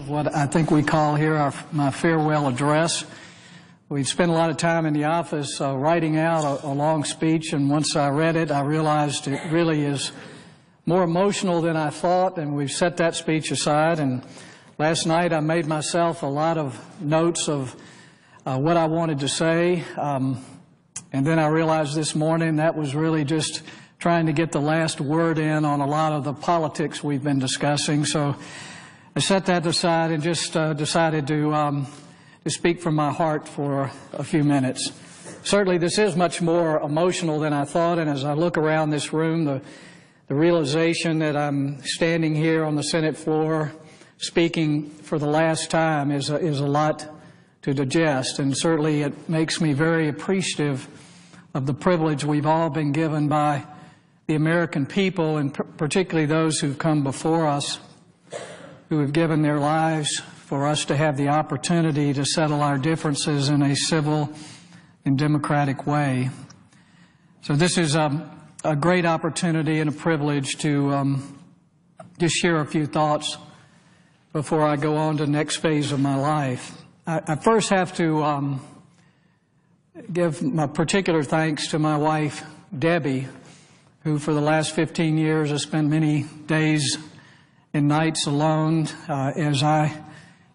of what I think we call here my farewell address. We've spent a lot of time in the office writing out a long speech, and once I read it, I realized it really is more emotional than I thought, and we've set that speech aside. And last night I made myself a lot of notes of what I wanted to say, and then I realized this morning that was really just trying to get the last word in on a lot of the politics we've been discussing. So I set that aside and just decided to speak from my heart for a few minutes. Certainly this is much more emotional than I thought, and as I look around this room, the realization that I'm standing here on the Senate floor speaking for the last time is a lot to digest, and certainly it makes me very appreciative of the privilege we've all been given by the American people, and particularly those who've come before us, who have given their lives for us to have the opportunity to settle our differences in a civil and democratic way. So this is a great opportunity and a privilege to just share a few thoughts before I go on to the next phase of my life. I first have to give my particular thanks to my wife, Debbie, who for the last 15 years has spent many days and nights alone as I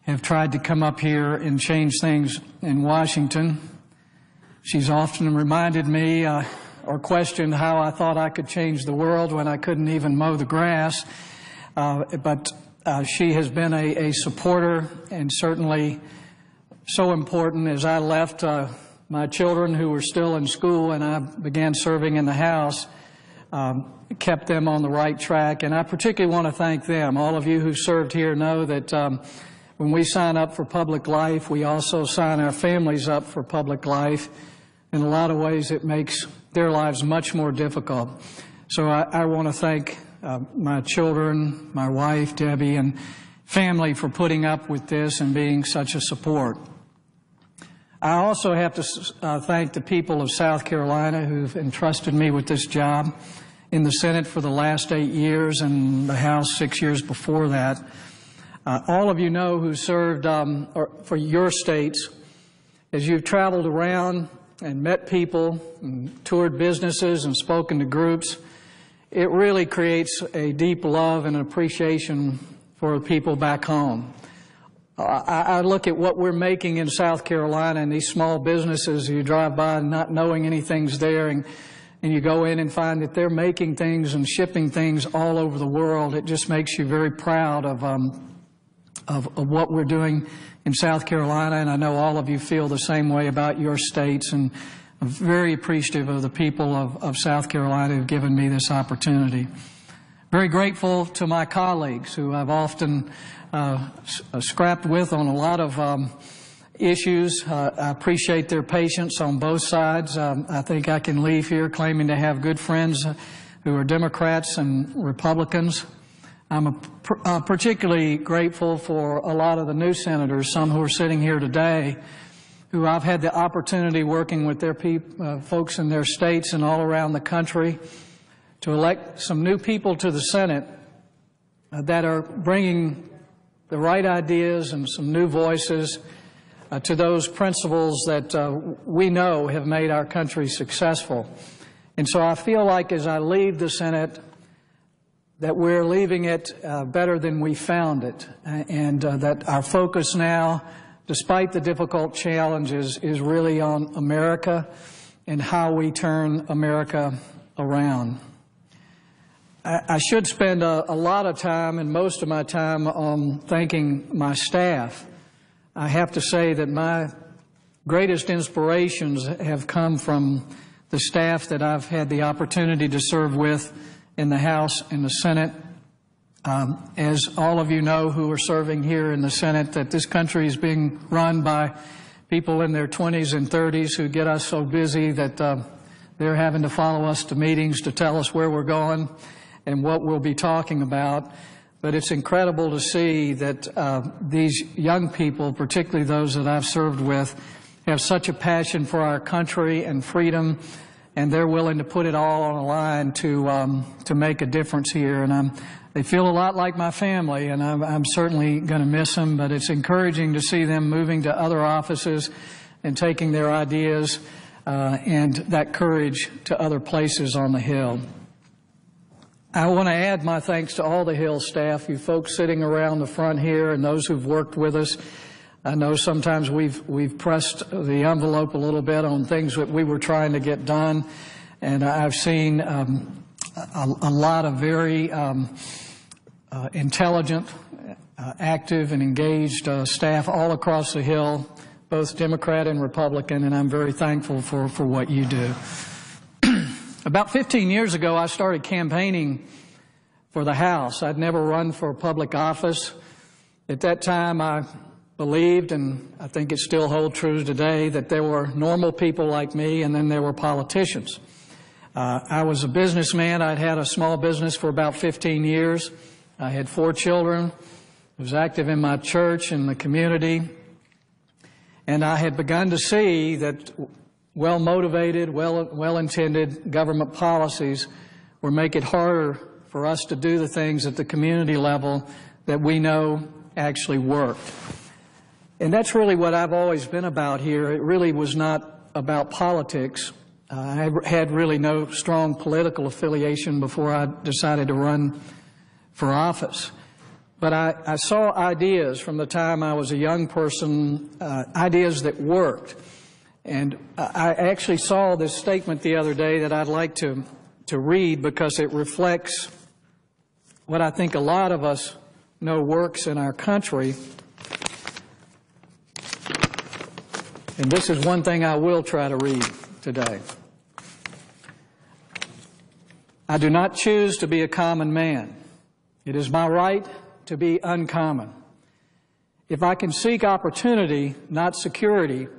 have tried to come up here and change things in Washington. She's often reminded me or questioned how I thought I could change the world when I couldn't even mow the grass. But she has been a supporter, and certainly so important. As I left my children who were still in school and I began serving in the House, kept them on the right track. And I particularly want to thank them. All of you who served here know that when we sign up for public life, we also sign our families up for public life. In a lot of ways, it makes their lives much more difficult. So I want to thank my children, my wife, Debbie, and family for putting up with this and being such a support. I also have to thank the people of South Carolina who've entrusted me with this job in the Senate for the last 8 years and the House 6 years before that. All of you know who served for your states, as you've traveled around and met people and toured businesses and spoken to groups, it really creates a deep love and appreciation for people back home. I look at what we're making in South Carolina and these small businesses. You drive by not knowing anything's there, and you go in and find that they're making things and shipping things all over the world. It just makes you very proud of what we're doing in South Carolina, and I know all of you feel the same way about your states, and I'm very appreciative of the people of South Carolina who've given me this opportunity. Very grateful to my colleagues who I've often scrapped with on a lot of issues. I appreciate their patience on both sides. I think I can leave here claiming to have good friends who are Democrats and Republicans. I'm particularly grateful for a lot of the new senators, some who are sitting here today, who I've had the opportunity working with their folks in their states and all around the country to elect some new people to the Senate that are bringing the right ideas and some new voices to those principles that we know have made our country successful. And so I feel like as I leave the Senate that we're leaving it better than we found it, and that our focus now, despite the difficult challenges, is really on America and how we turn America around. I should spend a lot of time, and most of my time, on thanking my staff. I have to say that my greatest inspirations have come from the staff that I've had the opportunity to serve with in the House and the Senate. As all of you know who are serving here in the Senate, that this country is being run by people in their 20s and 30s who get us so busy that they're having to follow us to meetings to tell us where we're going and what we'll be talking about. But it's incredible to see that these young people, particularly those that I've served with, have such a passion for our country and freedom, and they're willing to put it all on the line to make a difference here. And I'm They feel a lot like my family, and I'm certainly going to miss them, but it's encouraging to see them moving to other offices and taking their ideas and that courage to other places on the Hill. I want to add my thanks to all the Hill staff, you folks sitting around the front here and those who've worked with us. I know sometimes we've pressed the envelope a little bit on things that we were trying to get done, and I've seen a lot of very intelligent, active, and engaged staff all across the Hill, both Democrat and Republican, and I'm very thankful for what you do. About 15 years ago, I started campaigning for the House. I'd never run for public office. At that time, I believed, and I think it still holds true today, that there were normal people like me, and then there were politicians. I was a businessman. I'd had a small business for about 15 years. I had 4 children. I was active in my church and the community. And I had begun to see that well-motivated, well-intended government policies would make it harder for us to do the things at the community level that we know actually worked. And that's really what I've always been about here. It really was not about politics. I had really no strong political affiliation before I decided to run for office. But I saw ideas from the time I was a young person, ideas that worked. And I actually saw this statement the other day that I'd like to read because it reflects what I think a lot of us know works in our country. And this is one thing I will try to read today. I do not choose to be a common man. It is my right to be uncommon. If I can seek opportunity, not security,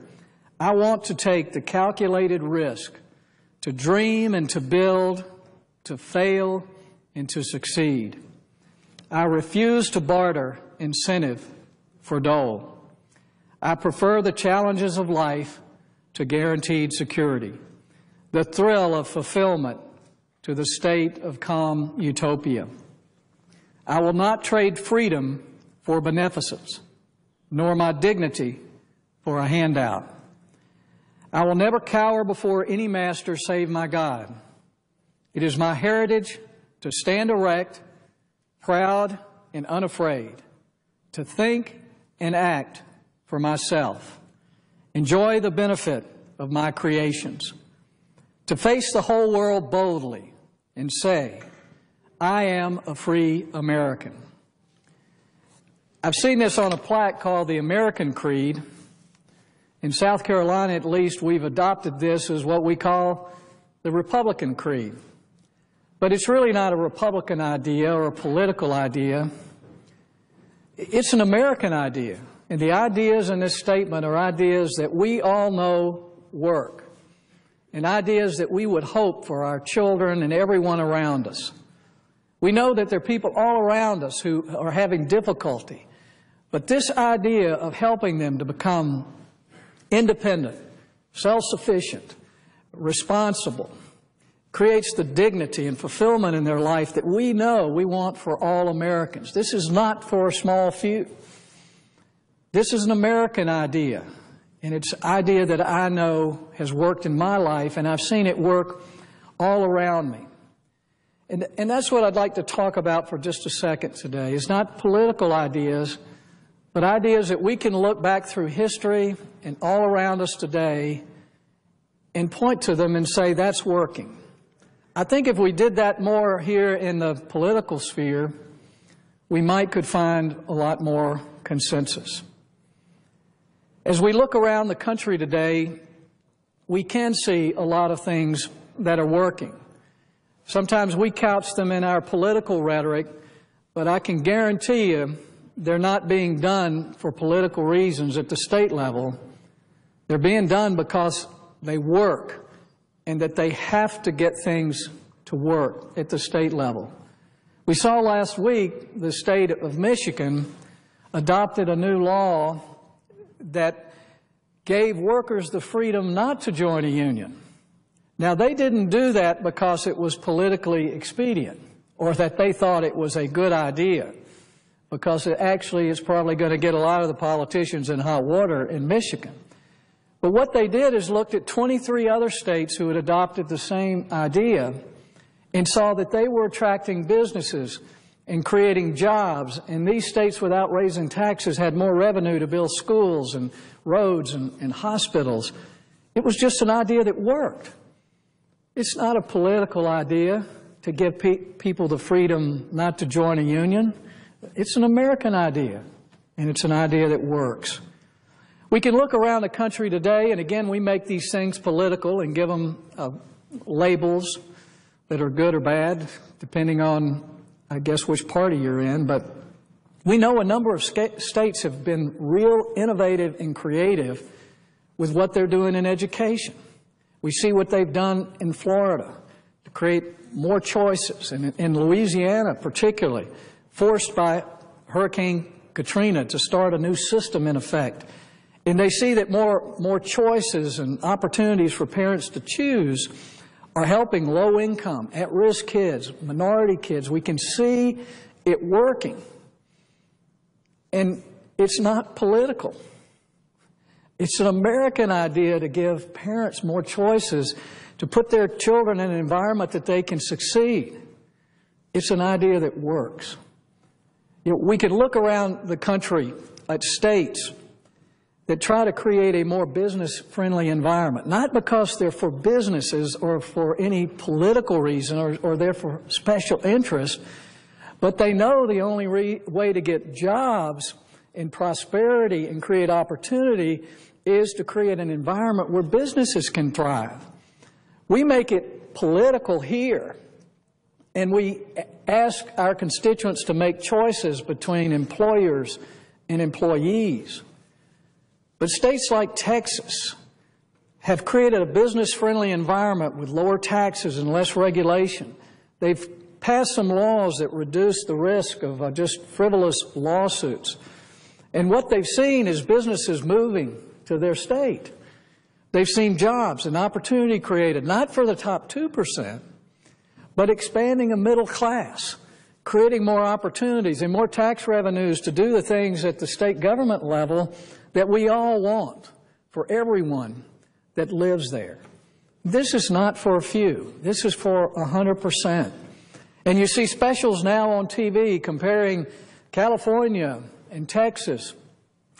I want to take the calculated risk to dream and to build, to fail and to succeed. I refuse to barter incentive for dole. I prefer the challenges of life to guaranteed security, the thrill of fulfillment to the state of calm utopia. I will not trade freedom for beneficence, nor my dignity for a handout. I will never cower before any master save my God. It is my heritage to stand erect, proud and unafraid, to think and act for myself, enjoy the benefit of my creations, to face the whole world boldly and say, I am a free American. I've seen this on a plaque called the American Creed. In South Carolina, at least, we've adopted this as what we call the Republican Creed. But it's really not a Republican idea or a political idea. It's an American idea. And the ideas in this statement are ideas that we all know work, and ideas that we would hope for our children and everyone around us. We know that there are people all around us who are having difficulty, but this idea of helping them to become independent, self-sufficient, responsible, creates the dignity and fulfillment in their life that we know we want for all Americans. This is not for a small few. This is an American idea, and it's an idea that I know has worked in my life, and I've seen it work all around me. And that's what I'd like to talk about for just a second today. It's not political ideas, but ideas that we can look back through history and all around us today and point to them and say, that's working. I think if we did that more here in the political sphere, we could find a lot more consensus. As we look around the country today, we can see a lot of things that are working. Sometimes we couch them in our political rhetoric, but I can guarantee you they're not being done for political reasons at the state level. They're being done because they work and that they have to get things to work at the state level. We saw last week the state of Michigan adopted a new law that gave workers the freedom not to join a union. Now, they didn't do that because it was politically expedient. or that they thought it was a good idea, because it actually is probably going to get a lot of the politicians in hot water in Michigan. But what they did is looked at 23 other states who had adopted the same idea and saw that they were attracting businesses and creating jobs, and these states without raising taxes had more revenue to build schools and roads and hospitals. It was just an idea that worked. It's not a political idea to give people the freedom not to join a union. It's an American idea, and it's an idea that works. We can look around the country today, and again, we make these things political and give them labels that are good or bad, depending on, I guess, which party you're in. But we know a number of states have been real innovative and creative with what they're doing in education. We see what they've done in Florida to create more choices, and in Louisiana particularly, forced by Hurricane Katrina to start a new system in effect. And they see that more choices and opportunities for parents to choose are helping low-income, at-risk kids, minority kids. We can see it working. And it's not political. It's an American idea to give parents more choices, to put their children in an environment that they can succeed. It's an idea that works. You know, we can look around the country at states that try to create a more business-friendly environment, not because they're for businesses or for any political reason or they're for special interest, but they know the only way to get jobs and prosperity and create opportunity is to create an environment where businesses can thrive. We make it political here, and we ask our constituents to make choices between employers and employees. But states like Texas have created a business-friendly environment with lower taxes and less regulation. They've passed some laws that reduce the risk of just frivolous lawsuits. And what they've seen is businesses moving to their state. They've seen jobs and opportunity created, not for the top 2%, but expanding a middle class, creating more opportunities and more tax revenues to do the things at the state government level that we all want for everyone that lives there. This is not for a few. This is for 100%. And you see specials now on TV comparing California and Texas,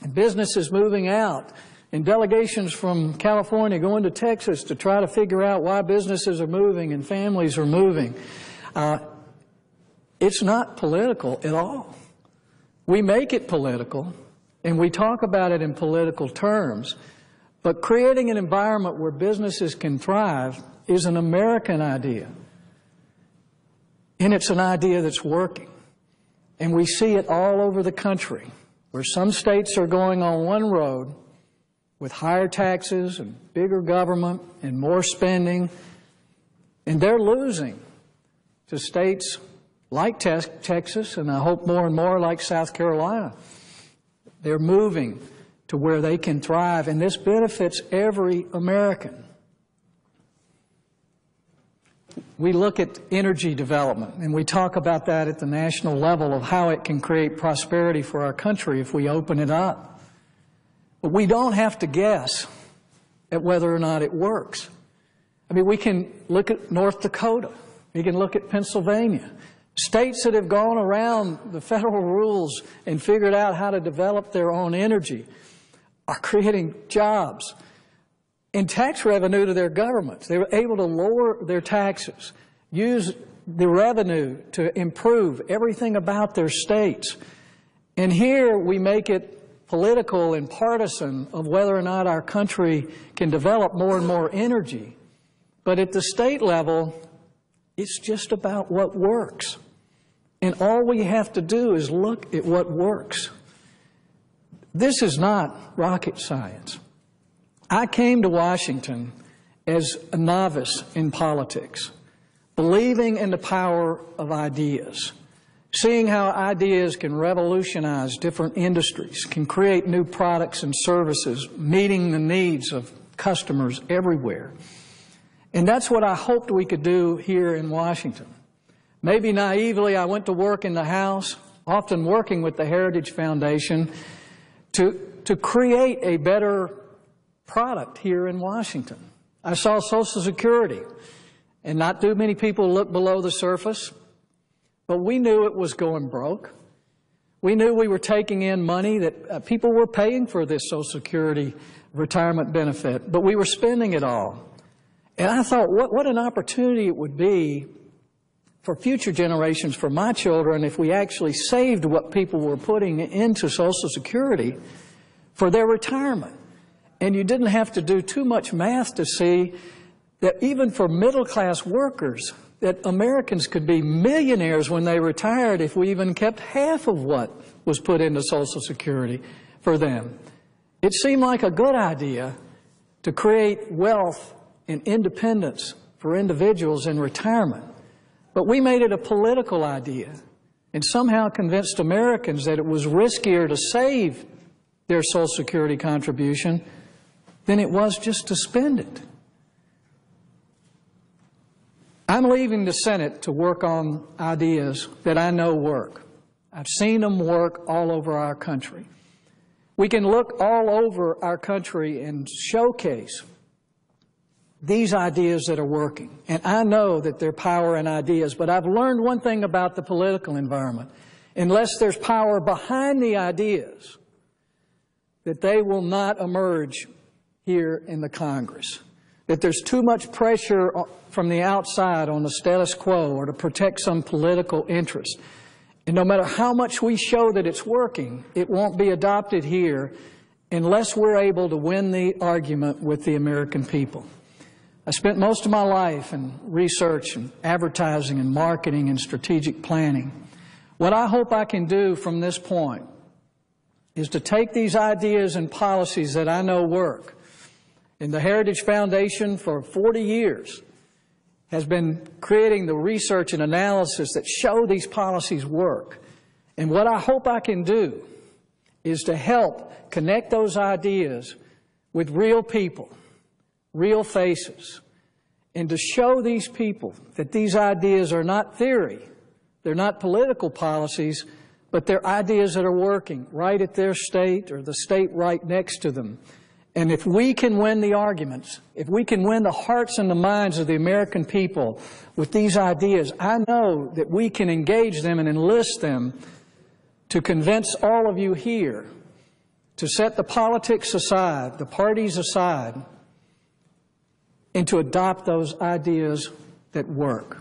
and businesses moving out, and delegations from California going to Texas to try to figure out why businesses are moving and families are moving. It's not political at all. We make it political, and we talk about it in political terms, but creating an environment where businesses can thrive is an American idea. And it's an idea that's working. And we see it all over the country, where some states are going on one road with higher taxes and bigger government and more spending, and they're losing to states like Texas, and I hope more and more like South Carolina. They're moving to where they can thrive, and this benefits every American. We look at energy development, and we talk about that at the national level of how it can create prosperity for our country if we open it up. But we don't have to guess at whether or not it works. I mean, we can look at North Dakota. We can look at Pennsylvania. States that have gone around the federal rules and figured out how to develop their own energy are creating jobs and tax revenue to their governments. They were able to lower their taxes, use the revenue to improve everything about their states. And here we make it political and partisan of whether or not our country can develop more and more energy. But at the state level, it's just about what works. And all we have to do is look at what works. This is not rocket science. I came to Washington as a novice in politics, believing in the power of ideas, seeing how ideas can revolutionize different industries, can create new products and services, meeting the needs of customers everywhere. And that's what I hoped we could do here in Washington. Maybe naively, I went to work in the House, often working with the Heritage Foundation, to create a better product here in Washington. I saw Social Security, and not too many people look below the surface, but we knew it was going broke. We knew we were taking in money that people were paying for this Social Security retirement benefit, but we were spending it all. And I thought, what an opportunity it would be for future generations, for my children, if we actually saved what people were putting into Social Security for their retirement. And you didn't have to do too much math to see that even for middle-class workers, that Americans could be millionaires when they retired if we even kept half of what was put into Social Security for them. It seemed like a good idea to create wealth and independence for individuals in retirement. But we made it a political idea and somehow convinced Americans that it was riskier to save their Social Security contribution than it was just to spend it. I'm leaving the Senate to work on ideas that I know work. I've seen them work all over our country. We can look all over our country and showcase these ideas that are working. And I know that there are power in ideas, but I've learned one thing about the political environment. Unless there's power behind the ideas, that they will not emerge here in the Congress. That there's too much pressure from the outside on the status quo or to protect some political interest. And no matter how much we show that it's working, it won't be adopted here unless we're able to win the argument with the American people. I spent most of my life in research and advertising and marketing and strategic planning. What I hope I can do from this point is to take these ideas and policies that I know work. And the Heritage Foundation for 40 years has been creating the research and analysis that show these policies work. And what I hope I can do is to help connect those ideas with real people, real faces, and to show these people that these ideas are not theory, they're not political policies, but they're ideas that are working right at their state or the state right next to them. And if we can win the arguments, if we can win the hearts and the minds of the American people with these ideas, I know that we can engage them and enlist them to convince all of you here to set the politics aside, the parties aside, and to adopt those ideas that work.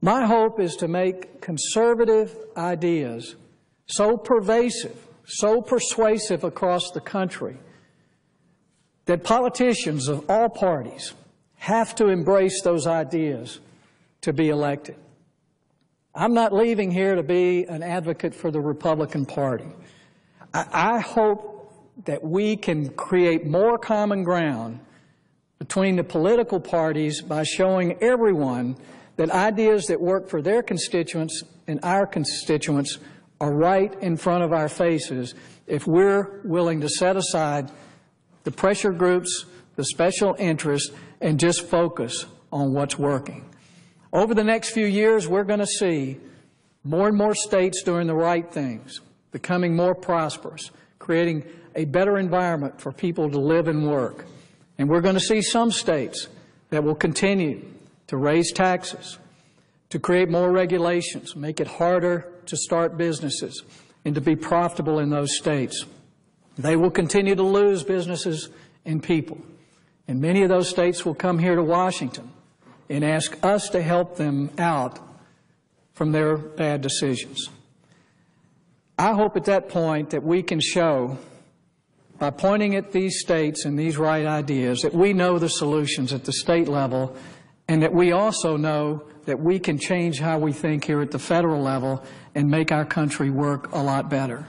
My hope is to make conservative ideas so pervasive, so persuasive across the country that politicians of all parties have to embrace those ideas to be elected. I'm not leaving here to be an advocate for the Republican Party. I hope that we can create more common ground between the political parties by showing everyone that ideas that work for their constituents and our constituents are right in front of our faces if we're willing to set aside the pressure groups, the special interests, and just focus on what's working. Over the next few years, we're going to see more and more states doing the right things, becoming more prosperous, creating a better environment for people to live and work. And we're going to see some states that will continue to raise taxes, to create more regulations, make it harder to start businesses, and to be profitable in those states. They will continue to lose businesses and people. And many of those states will come here to Washington and ask us to help them out from their bad decisions. I hope at that point that we can show, by pointing at these states and these right ideas, that we know the solutions at the state level and that we also know that we can change how we think here at the federal level and make our country work a lot better.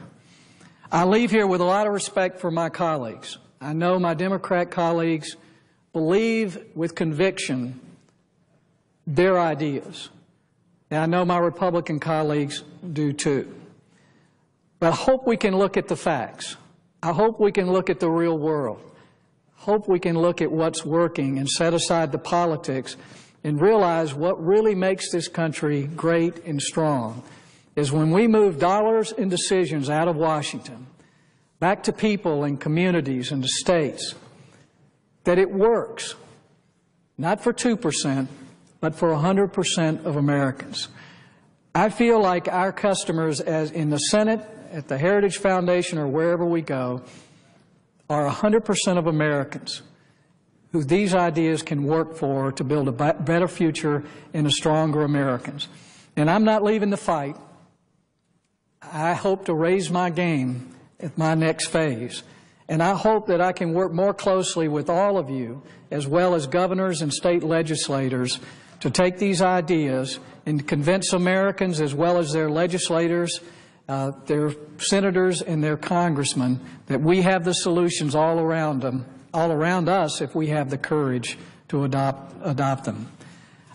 I leave here with a lot of respect for my colleagues. I know my Democrat colleagues believe with conviction their ideas. And I know my Republican colleagues do too. But I hope we can look at the facts. I hope we can look at the real world. I hope we can look at what's working and set aside the politics and realize what really makes this country great and strong is when we move dollars and decisions out of Washington back to people and communities and to states, that it works, not for 2%, but for 100% of Americans. I feel like our customers, as in the Senate, at the Heritage Foundation, or wherever we go, are 100% of Americans who these ideas can work for to build a better future and a stronger Americans. And I'm not leaving the fight. I hope to raise my game at my next phase. And I hope that I can work more closely with all of you, as well as governors and state legislators, to take these ideas and convince Americans, as well as their legislators, their senators and their congressmen, that we have the solutions all around us if we have the courage to adopt them.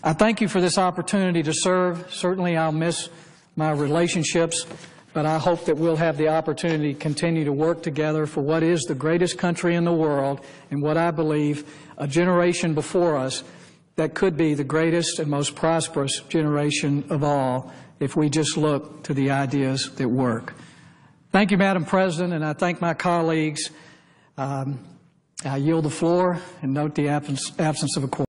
I thank you for this opportunity to serve. Certainly I'll miss my relationships, but I hope that we'll have the opportunity to continue to work together for what is the greatest country in the world and what I believe a generation before us that could be the greatest and most prosperous generation of all if we just look to the ideas that work. Thank you, Madam President, and I thank my colleagues. I yield the floor and note the absence of a quorum.